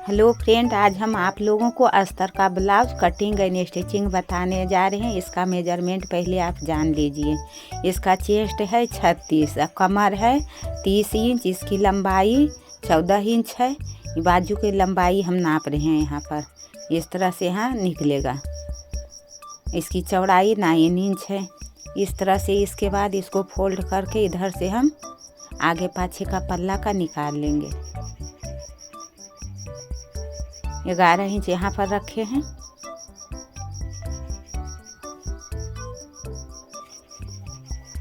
Hello friend, आज हम आप लोगों को अस्तर का ब्लाउज कटिंग एंड स्टिचिंग बताने जा रहे हैं। इसका मेजरमेंट पहले आप जान लीजिए। इसका चेस्ट है 36, कमर है 30 इंच, इसकी लंबाई 14 इंच है। बाजू की लंबाई हम नाप रहे हैं यहाँ पर, इस तरह से यहाँ निकलेगा। इसकी चौड़ाई 9 इंच है। इस तरह से इसके बाद इसको फोल्ड करके इधर से हम आगे पाछे का पल्ला का निकाल लेंगे। 11 इंच यहाँ पर रखे हैं।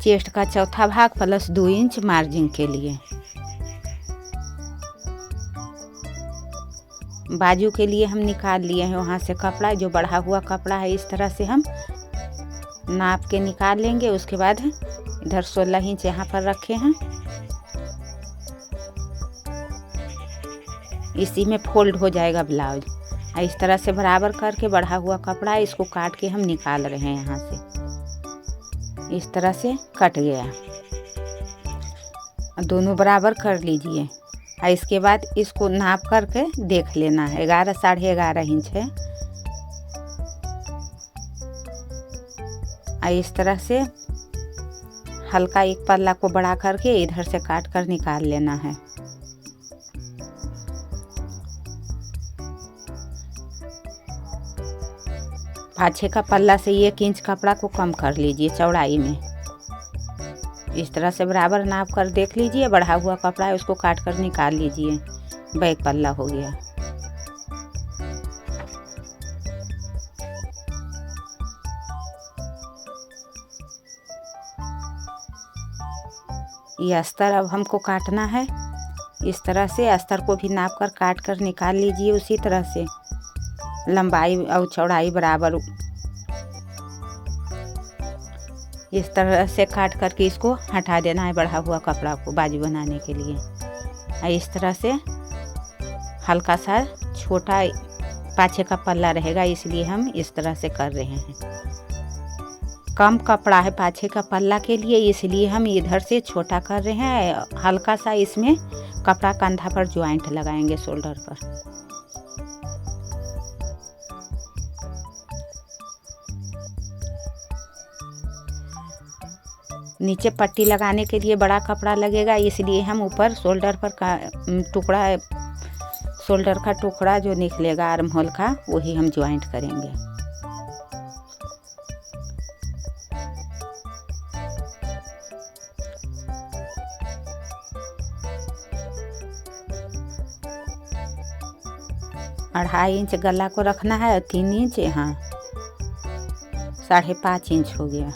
चेस्ट का चौथा भाग प्लस 2 इंच मार्जिन के लिए। बाजू के लिए हम निकाल लिए हैं वहाँ से कपड़ा, जो बढ़ा हुआ कपड़ा है इस तरह से हम नाप के निकाल लेंगे। उसके बाद इधर 16 इंच यहाँ पर रखे हैं। इसी में फोल्ड हो जाएगा ब्लाउज। इस तरह से बराबर करके बढ़ा हुआ कपड़ा है, इसको काट के हम निकाल रहे हैं यहाँ से। इस तरह से कट गया। दोनों बराबर कर लीजिए। इसके बाद इसको नाप करके देख लेना है। 11 साढ़े 11 इंच है। इस तरह से हल्का एक पल्ला को बढ़ा करके इधर से काट कर निकाल लेना है। पाछे का पल्ला से 1 इंच कपड़ा को कम कर लीजिए चौड़ाई में। इस तरह से बराबर नाप कर देख लीजिए। बढ़ा हुआ कपड़ा है उसको काट कर निकाल लीजिए। बैक पल्ला हो गया। ये अस्तर अब हमको काटना है। इस तरह से अस्तर को भी नाप कर काट कर निकाल लीजिए। उसी तरह से लंबाई और चौड़ाई बराबर इस तरह से काट करके इसको हटा देना है, बढ़ा हुआ कपड़ा को बाजू बनाने के लिए। इस तरह से हल्का सा छोटा पाछे का पल्ला रहेगा, इसलिए हम इस तरह से कर रहे हैं। कम कपड़ा है पाछे का पल्ला के लिए, इसलिए हम इधर से छोटा कर रहे हैं। हल्का सा इसमें कपड़ा कंधा पर ज्वाइंट लगाएंगे, शोल्डर पर। नीचे पट्टी लगाने के लिए बड़ा कपड़ा लगेगा, इसलिए हम ऊपर शोल्डर पर का टुकड़ा, शोल्डर का टुकड़ा जो निकलेगा आर्म होल का, वही हम ज्वाइंट करेंगे। अढ़ाई इंच गला को रखना है और 3 इंच यहाँ 5.5 इंच हो गया।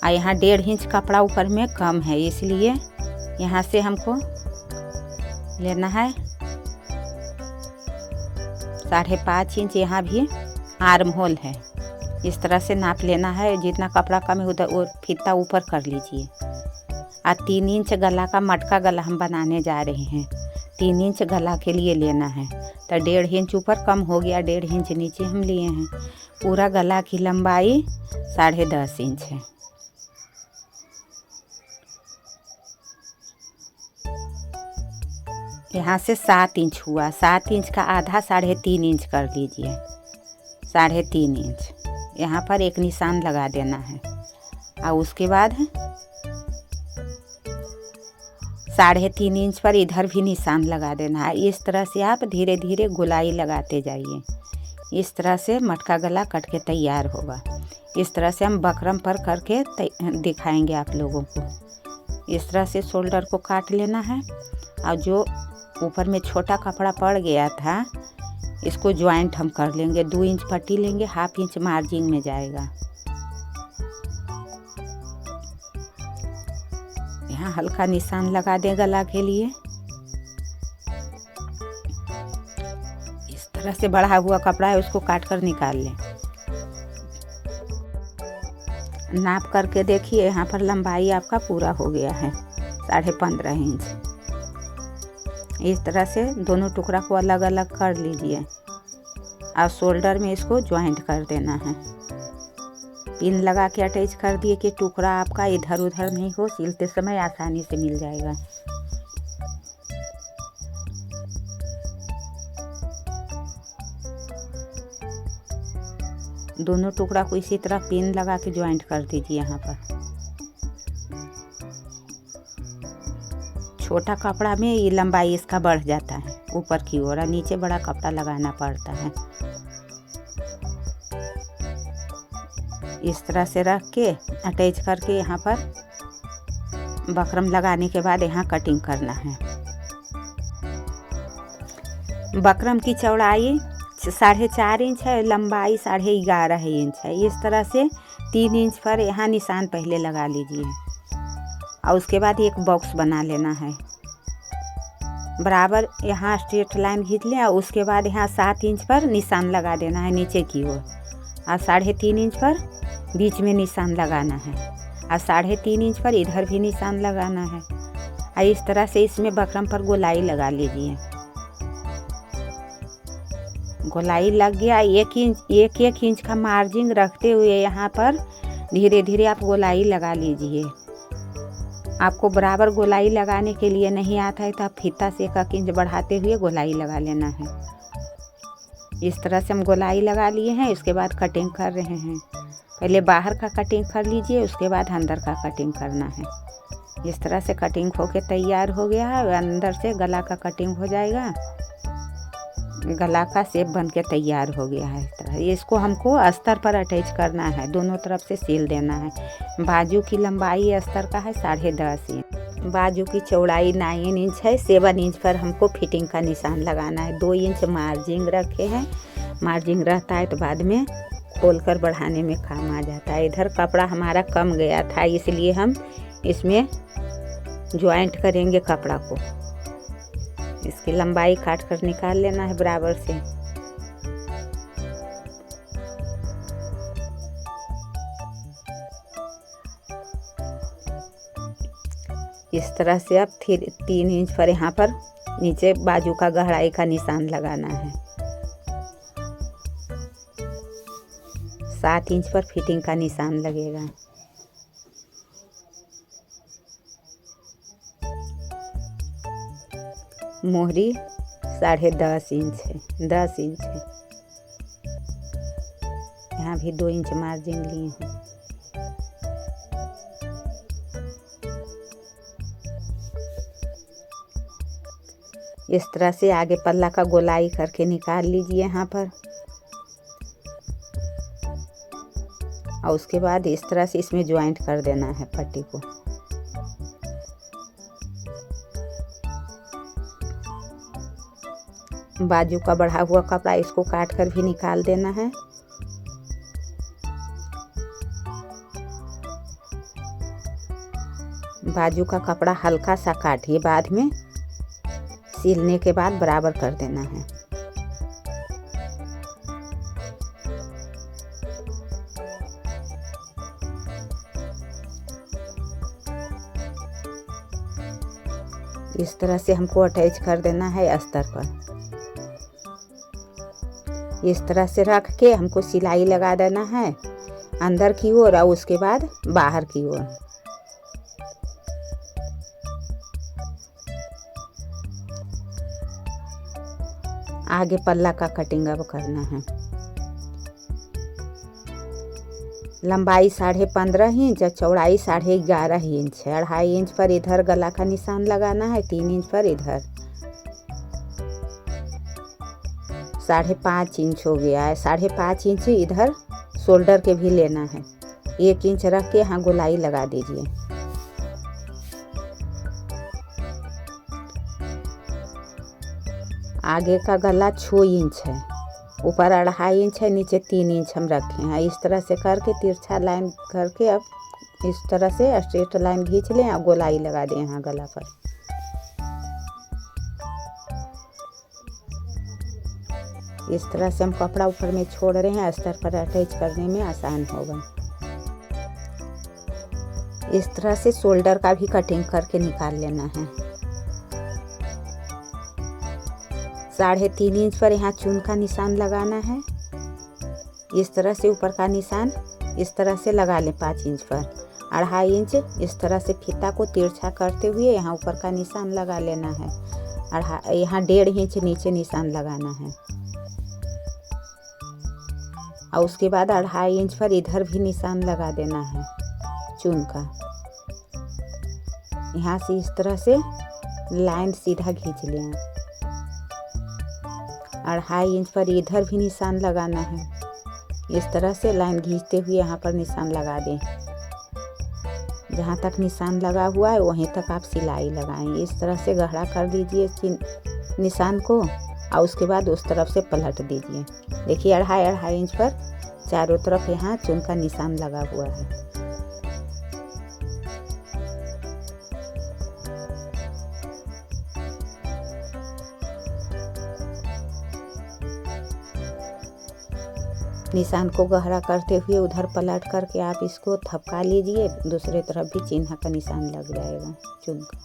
यहाँ 1.5 इंच कपड़ा ऊपर में कम है, इसलिए यहाँ से हमको लेना है 5.5 इंच। यहाँ भी आर्म होल है, इस तरह से नाप लेना है। जितना कपड़ा कम है उधर वो फीता ऊपर कर लीजिए। 3 इंच गला का मटका गला हम बनाने जा रहे हैं। 3 इंच गला के लिए लेना है, तो 1.5 इंच ऊपर कम हो गया, 1.5 इंच नीचे हम लिए हैं। पूरा गला की लंबाई 10.5 इंच है। यहाँ से 7 इंच हुआ। 7 इंच का आधा 3.5 इंच कर लीजिए। 3.5 इंच यहाँ पर एक निशान लगा देना है। और उसके बाद 3.5 इंच पर इधर भी निशान लगा देना है। इस तरह से आप धीरे धीरे गोलाई लगाते जाइए। इस तरह से मटका गला कट के तैयार होगा। इस तरह से हम बकरम पर करके दिखाएंगे आप लोगों को। इस तरह से शोल्डर को काट लेना है। और जो ऊपर में छोटा कपड़ा पड़ गया था, इसको ज्वाइंट हम कर लेंगे। 2 इंच पट्टी लेंगे, 1/2 इंच मार्जिन में जाएगा। यहाँ हल्का निशान लगा दें गला के लिए। इस तरह से बढ़ा हुआ कपड़ा है उसको काट कर निकाल लें। नाप करके देखिए, यहाँ पर लंबाई आपका पूरा हो गया है 15.5 इंच। इस तरह से दोनों टुकड़ा को अलग अलग कर लीजिए और शोल्डर में इसको ज्वाइंट कर देना है। पिन लगा के अटैच कर दिए कि टुकड़ा आपका इधर उधर नहीं हो, सिलते समय आसानी से मिल जाएगा। दोनों टुकड़ा को इसी तरह पिन लगा के ज्वाइंट कर दीजिए। यहाँ पर छोटा कपड़ा में ये लंबाई इसका बढ़ जाता है ऊपर की ओर, और नीचे बड़ा कपड़ा लगाना पड़ता है। इस तरह से रख के अटैच करके यहाँ पर बकरम लगाने के बाद यहाँ कटिंग करना है। बकरम की चौड़ाई 4.5 इंच है, लंबाई 11.5 इंच है। इस तरह से 3 इंच पर यहाँ निशान पहले लगा लीजिए, और उसके बाद एक बॉक्स बना लेना है। बराबर यहाँ स्ट्रेट लाइन खींच लें, और उसके बाद यहाँ 7 इंच पर निशान लगा देना है नीचे की ओर, और 3.5 इंच पर बीच में निशान लगाना है, और 3.5 इंच पर इधर भी निशान लगाना है। और इस तरह से इसमें बकरम पर गोलाई लगा लीजिए। गोलाई लग गया, 1 इंच का मार्जिन रखते हुए यहाँ पर धीरे धीरे आप गोलाई लगा लीजिए। आपको बराबर गोलाई लगाने के लिए नहीं आता है तो आप फीता से 1 इंच बढ़ाते हुए गोलाई लगा लेना है। इस तरह से हम गोलाई लगा लिए हैं। इसके बाद कटिंग कर रहे हैं। पहले बाहर का कटिंग कर लीजिए, उसके बाद अंदर का कटिंग करना है। इस तरह से कटिंग होके तैयार हो गया है। अंदर से गला का कटिंग हो जाएगा, गला का शेप बन के तैयार हो गया है। इस तरह इसको हमको अस्तर पर अटैच करना है, दोनों तरफ से सील देना है। बाजू की लंबाई अस्तर का है 10.5 इंच, बाजू की चौड़ाई 9 इंच है। 7 इंच पर हमको फिटिंग का निशान लगाना है। 2 इंच मार्जिन रखे हैं। मार्जिन रहता है तो बाद में खोलकर बढ़ाने में काम आ जाता है। इधर कपड़ा हमारा कम गया था, इसलिए हम इसमें ज्वाइंट करेंगे कपड़ा को। इसकी लंबाई काट कर निकाल लेना है बराबर से। इस तरह से अब 3 इंच पर यहाँ पर नीचे बाजू का गहराई का निशान लगाना है। 7 इंच पर फिटिंग का निशान लगेगा। मोहरी 10.5 इंच है, 10 इंच है। यहाँ भी 2 इंच मार्जिन लिए हैं। इस तरह से आगे पल्ला का गोलाई करके निकाल लीजिए यहाँ पर, और उसके बाद इस तरह से इसमें ज्वाइंट कर देना है पट्टी को। बाजू का बढ़ा हुआ कपड़ा इसको काट कर भी निकाल देना है। बाजू का कपड़ा हल्का सा काटिए, बाद में सिलने के बाद बराबर कर देना है। इस तरह से हमको अटैच कर देना है अस्तर पर। इस तरह से रख के हमको सिलाई लगा देना है अंदर की ओर, और उसके बाद बाहर की ओर। आगे पल्ला का कटिंग अब करना है। लंबाई 15.5 इंच और चौड़ाई 11.5 इंच है। 2.5 इंच पर इधर गला का निशान लगाना है, 3 इंच पर इधर। 5.5 इंच हो गया है। 5.5 इंच इधर शोल्डर के भी लेना है। 1 इंच रख के यहाँ गोलाई लगा दीजिए। आगे का गला 6 इंच है, ऊपर 2.5 इंच है, नीचे 3 इंच हम रखे हैं। इस तरह से करके तिरछा लाइन करके अब इस तरह से स्ट्रेट लाइन खींच लें और गोलाई लगा दें यहाँ गला पर। इस तरह से हम कपड़ा ऊपर में छोड़ रहे हैं, अस्तर पर अटैच करने में आसान होगा। इस तरह से शोल्डर का भी कटिंग करके निकाल लेना है। 3.5 इंच पर यहाँ चून का निशान लगाना है। इस तरह से ऊपर का निशान इस तरह से लगा लें 5 इंच पर। 2.5 इंच इस तरह से फीता को तिरछा करते हुए यहाँ ऊपर का निशान लगा लेना है। यहाँ 1.5 इंच नीचे निशान लगाना है, और उसके बाद 2.5 इंच पर इधर भी निशान लगा देना है चून का। यहाँ से इस तरह से लाइन सीधा खींच लें। 2.5 इंच पर इधर भी निशान लगाना है। इस तरह से लाइन खींचते हुए यहाँ पर निशान लगा दें। जहाँ तक निशान लगा हुआ है वहीं तक आप सिलाई लगाएं। इस तरह से गहरा कर दीजिए निशान को और उसके बाद उस तरफ से पलट दीजिए। देखिए 2.5 इंच पर चारों तरफ यहाँ चून का निशान लगा हुआ है। निशान को गहरा करते हुए उधर पलट करके आप इसको थपका लीजिए। दूसरे तरफ भी चिन्ह का निशान लग जाएगा चून का।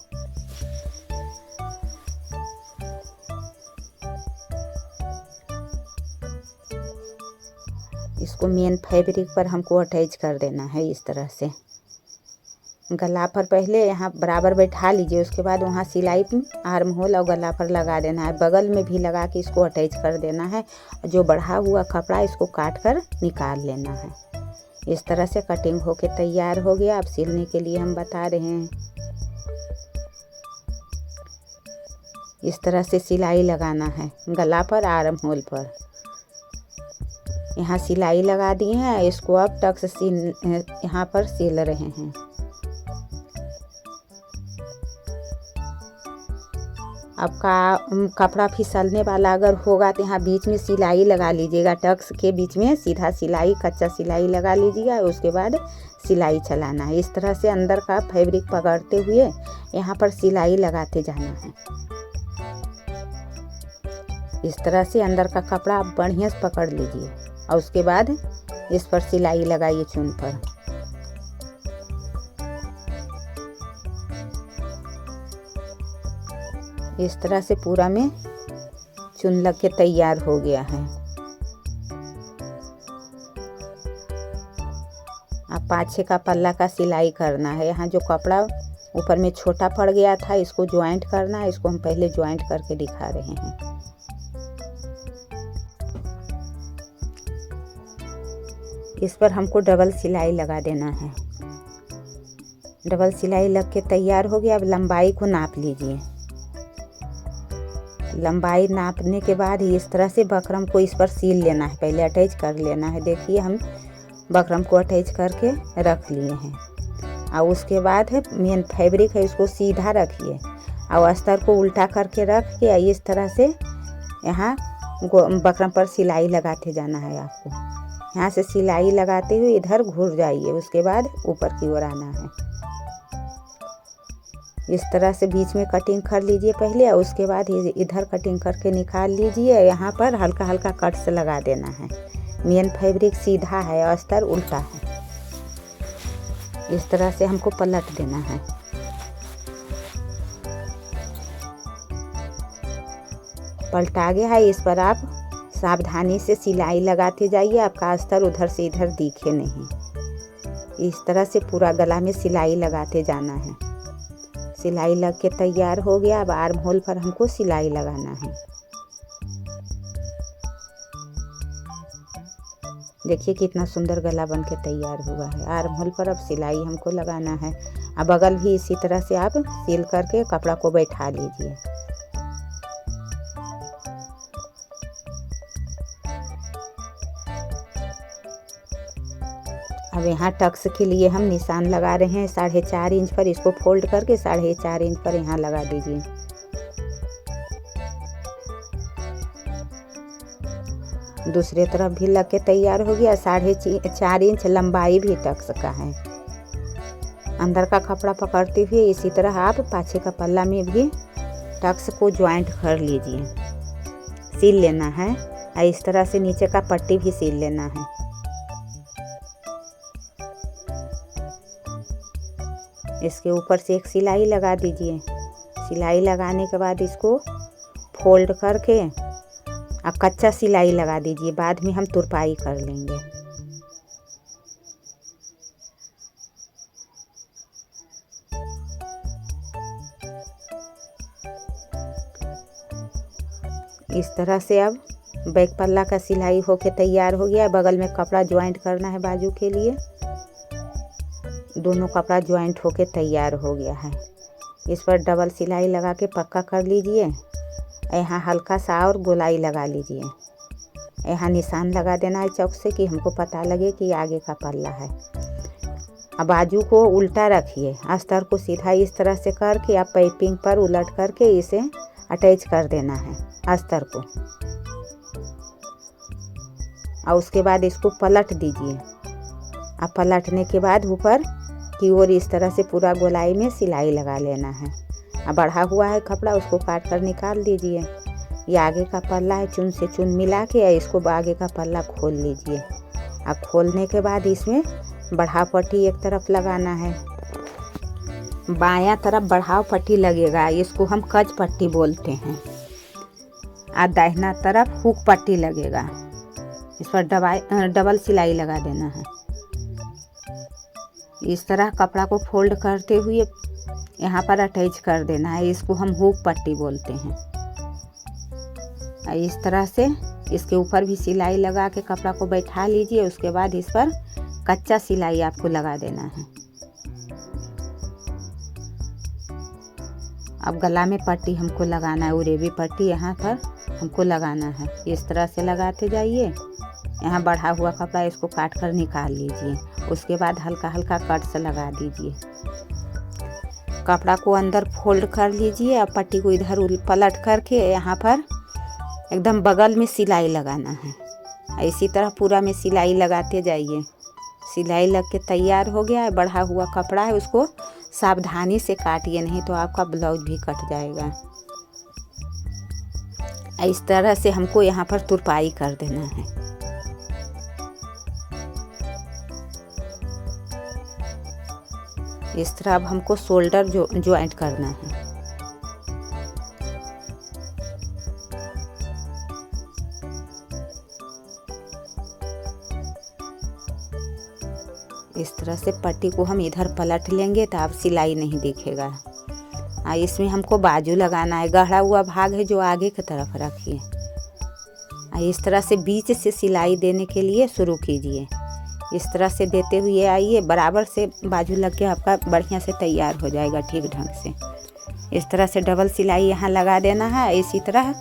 इसको मेन फैब्रिक पर हमको अटैच कर देना है। इस तरह से गला पर पहले यहाँ बराबर बैठा लीजिए, उसके बाद वहाँ सिलाई आर्म होल और गला पर लगा देना है। बगल में भी लगा के इसको अटैच कर देना है। जो बढ़ा हुआ कपड़ा इसको काट कर निकाल लेना है। इस तरह से कटिंग होके तैयार हो गया। अब सिलने के लिए हम बता रहे हैं। इस तरह से सिलाई लगाना है गला पर, आर्म होल पर। यहाँ सिलाई लगा दी है। इसको अब टक्स यहाँ पर सिल रहे हैं। अब कपड़ा फिसलने वाला अगर होगा तो यहाँ बीच में सिलाई लगा लीजिएगा। टक्स के बीच में सीधा सिलाई, कच्चा सिलाई लगा लीजिएगा। उसके बाद सिलाई चलाना है। इस तरह से अंदर का फैब्रिक पकड़ते हुए यहाँ पर सिलाई लगाते जाना है। इस तरह से अंदर का कपड़ा आप बढ़िया से पकड़ लीजिए और उसके बाद इस पर सिलाई लगाइए चून पर। इस तरह से पूरा में चून लग के तैयार हो गया है। अब पाछे का पल्ला का सिलाई करना है। यहाँ जो कपड़ा ऊपर में छोटा पड़ गया था इसको ज्वाइंट करना है। इसको हम पहले ज्वाइंट करके दिखा रहे हैं। इस पर हमको डबल सिलाई लगा देना है। डबल सिलाई लग के तैयार हो गया। अब लंबाई को नाप लीजिए। लंबाई नापने के बाद ही इस तरह से बकरम को इस पर सील लेना है। पहले अटैच कर लेना है। देखिए हम बकरम को अटैच करके रख लिए हैं। और उसके बाद है मेन फैब्रिक है, इसको सीधा रखिए और अस्तर को उल्टा करके रख के इस तरह से यहाँ बकरम पर सिलाई लगाते जाना है। आपको यहाँ से सिलाई लगाते हुए इधर घुर जाइए। उसके बाद ऊपर की ओर आना है। इस तरह से बीच में कटिंग कर लीजिए पहले और उसके बाद इधर कटिंग करके निकाल लीजिए। यहाँ पर हल्का हल्का कट से लगा देना है। मेन फैब्रिक सीधा है, अस्तर उल्टा है। इस तरह से हमको पलट देना है। पलटा गया है। इस पर आप सावधानी से सिलाई लगाते जाइए। आपका अस्तर उधर से इधर दिखे नहीं। इस तरह से पूरा गला में सिलाई लगाते जाना है। सिलाई लग के तैयार हो गया। अब आर्म होल पर हमको सिलाई लगाना है। देखिए कितना सुंदर गला बन के तैयार हुआ है। आर्म होल पर अब सिलाई हमको लगाना है। अब बगल भी इसी तरह से आप सिल करके कपड़ा को बैठा लीजिए। अब यहाँ टक्स के लिए हम निशान लगा रहे हैं 4.5 इंच पर। इसको फोल्ड करके 4.5 इंच पर यहाँ लगा दीजिए। दूसरे तरफ भी लग के तैयार हो गया। 4.5 इंच लंबाई भी टक्स का है। अंदर का कपड़ा पकड़ते हुए इसी तरह आप पाछे का पल्ला में भी टक्स को ज्वाइंट कर लीजिए। सील लेना है और इस तरह से नीचे का पट्टी भी सील लेना है। इसके ऊपर से एक सिलाई लगा दीजिए। सिलाई लगाने के बाद इसको फोल्ड करके अब कच्चा सिलाई लगा दीजिए। बाद में हम तुरपाई कर लेंगे। इस तरह से अब बैक पल्ला का सिलाई होके तैयार हो गया है। बगल में कपड़ा ज्वाइंट करना है बाजू के लिए। दोनों कपड़ा ज्वाइंट होके तैयार हो गया है। इस पर डबल सिलाई लगा के पक्का कर लीजिए। यहाँ हल्का सा और गोलाई लगा लीजिए। यहाँ निशान लगा देना है चौक से कि हमको पता लगे कि आगे का पल्ला है। अब बाजू को उल्टा रखिए। अस्तर को सीधा इस तरह से करके अब पाइपिंग पर उलट करके इसे अटैच कर देना है अस्तर को। और उसके बाद इसको पलट दीजिए। अब पलटने के बाद ऊपर की ओर इस तरह से पूरा गोलाई में सिलाई लगा लेना है। अब बढ़ा हुआ है कपड़ा, उसको काट कर निकाल दीजिए। ये आगे का पल्ला है, चुन से चुन मिला के इसको आगे का पल्ला खोल लीजिए। अब खोलने के बाद इसमें बढ़ाव पट्टी एक तरफ लगाना है। बायां तरफ बढ़ाव पट्टी लगेगा, इसको हम कज पट्टी बोलते हैं। और दाहिना तरफ हुक पट्टी लगेगा। इस पर डबल सिलाई लगा देना है। इस तरह कपड़ा को फोल्ड करते हुए यहाँ पर अटैच कर देना है। इसको हम हुक पट्टी बोलते हैं। इस तरह से इसके ऊपर भी सिलाई लगा के कपड़ा को बैठा लीजिए। उसके बाद इस पर कच्चा सिलाई आपको लगा देना है। अब गला में पट्टी हमको लगाना है, उरेबी पट्टी यहाँ पर हमको लगाना है। इस तरह से लगाते जाइए। यहाँ बढ़ा हुआ कपड़ा इसको काट कर निकाल लीजिए। उसके बाद हल्का हल्का कट से लगा दीजिए। कपड़ा को अंदर फोल्ड कर लीजिए। अब पट्टी को इधर पलट करके यहाँ पर एकदम बगल में सिलाई लगाना है। इसी तरह पूरा में सिलाई लगाते जाइए। सिलाई लग के तैयार हो गया है। बढ़ा हुआ कपड़ा है, उसको सावधानी से काटिए, नहीं तो आपका ब्लाउज भी कट जाएगा। इस तरह से हमको यहाँ पर तुरपाई कर देना है। इस तरह अब हमको शोल्डर ज्वाइंट करना है। इस तरह से पट्टी को हम इधर पलट लेंगे तो अब सिलाई नहीं दिखेगा। इसमें हमको बाजू लगाना है। गढ़ा हुआ भाग है जो आगे की तरफ रखिए। इस तरह से बीच से सिलाई देने के लिए शुरू कीजिए। इस तरह से देते हुए आइए, बराबर से बाजू लग के आपका बढ़िया से तैयार हो जाएगा ठीक ढंग से। इस तरह से डबल सिलाई यहाँ लगा देना है। इसी तरह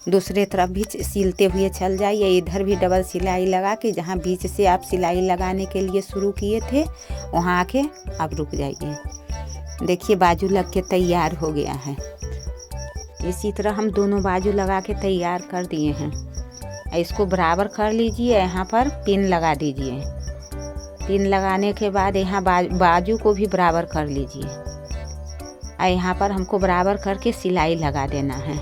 दूसरे तरफ भी सिलते हुए चल जाइए। इधर भी डबल सिलाई लगा के जहाँ बीच से आप सिलाई लगाने के लिए शुरू किए थे वहाँ आके आप रुक जाइए। देखिए बाजू लग के तैयार हो गया है। इसी तरह हम दोनों बाजू लगा के तैयार कर दिए हैं। इसको बराबर कर लीजिए। यहाँ पर पिन लगा दीजिए। पिन लगाने के बाद यहाँ बाजू को भी बराबर कर लीजिए। यहाँ पर हमको बराबर करके सिलाई लगा देना है।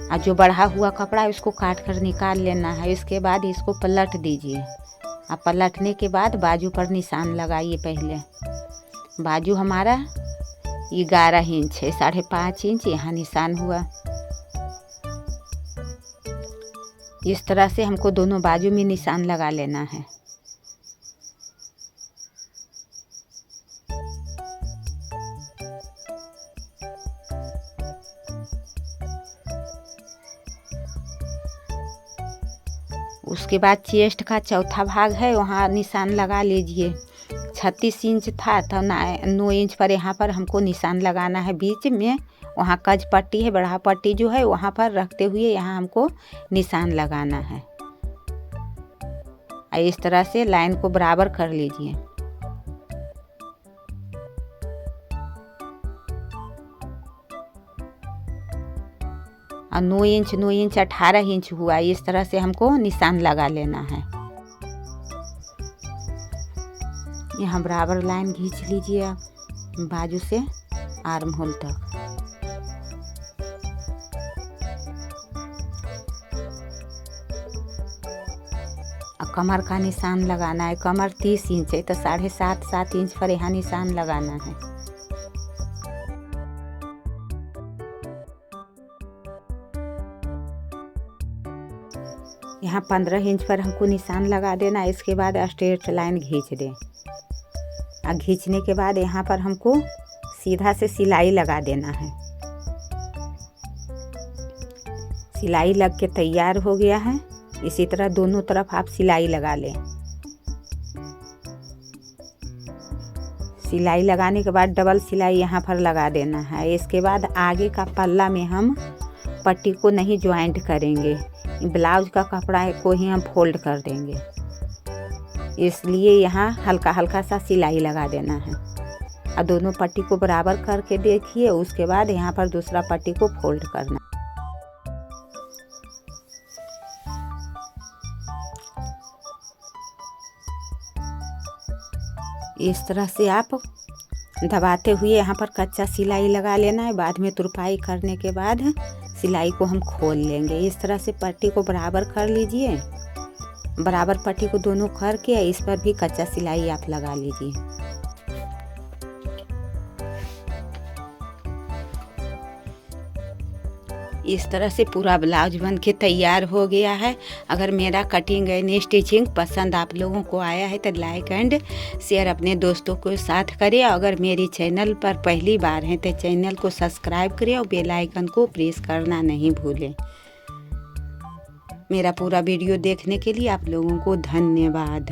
और जो बढ़ा हुआ कपड़ा है उसको काट कर निकाल लेना है। इसके बाद इसको पलट दीजिए। अब पलटने के बाद बाजू पर निशान लगाइए। पहले बाजू हमारा 11 इंच है, 5.5 इंच यहाँ निशान हुआ। इस तरह से हमको दोनों बाजू में निशान लगा लेना है। उसके बाद चेस्ट का चौथा भाग है, वहाँ निशान लगा लीजिए। 36 इंच था तो 9 इंच पर यहाँ पर हमको निशान लगाना है बीच में। वहाँ कज पट्टी है, बढ़ा पट्टी जो है वहाँ पर रखते हुए यहाँ हमको निशान लगाना है। इस तरह से लाइन को बराबर कर लीजिए। और 9 इंच 18 इंच हुआ। इस तरह से हमको निशान लगा लेना है। यहाँ बराबर लाइन खींच लीजिए आप बाजू से आर्म होल तक। और कमर का निशान लगाना है। कमर 30 इंच है तो 7.5 इंच पर यहाँ निशान लगाना है। यहाँ 15 इंच पर हमको निशान लगा देना। इसके बाद स्ट्रेट लाइन खींच दें। और खींचने के बाद यहाँ पर हमको सीधा से सिलाई लगा देना है। सिलाई लग के तैयार हो गया है। इसी तरह दोनों तरफ आप सिलाई लगा लें। सिलाई लगाने के बाद डबल सिलाई यहाँ पर लगा देना है। इसके बाद आगे का पल्ला में हम पट्टी को नहीं ज्वाइंट करेंगे, ब्लाउज का कपड़ा को ही हम फोल्ड कर देंगे, इसलिए यहाँ हल्का हल्का सा सिलाई लगा देना है। और दोनों पट्टी को बराबर करके देखिए। उसके बाद यहाँ पर दूसरा पट्टी को फोल्ड करना। इस तरह से आप दबाते हुए यहाँ पर कच्चा सिलाई लगा लेना है। बाद में तुरपाई करने के बाद सिलाई को हम खोल लेंगे। इस तरह से पट्टी को बराबर कर लीजिए। बराबर पट्टी को दोनों करके इस पर भी कच्चा सिलाई आप लगा लीजिए। इस तरह से पूरा ब्लाउज बन के तैयार हो गया है। अगर मेरा कटिंग एंड स्टिचिंग पसंद आप लोगों को आया है तो लाइक एंड शेयर अपने दोस्तों के साथ करें। अगर मेरी चैनल पर पहली बार हैं तो चैनल को सब्सक्राइब करें और बेल आइकन को प्रेस करना नहीं भूलें। मेरा पूरा वीडियो देखने के लिए आप लोगों को धन्यवाद।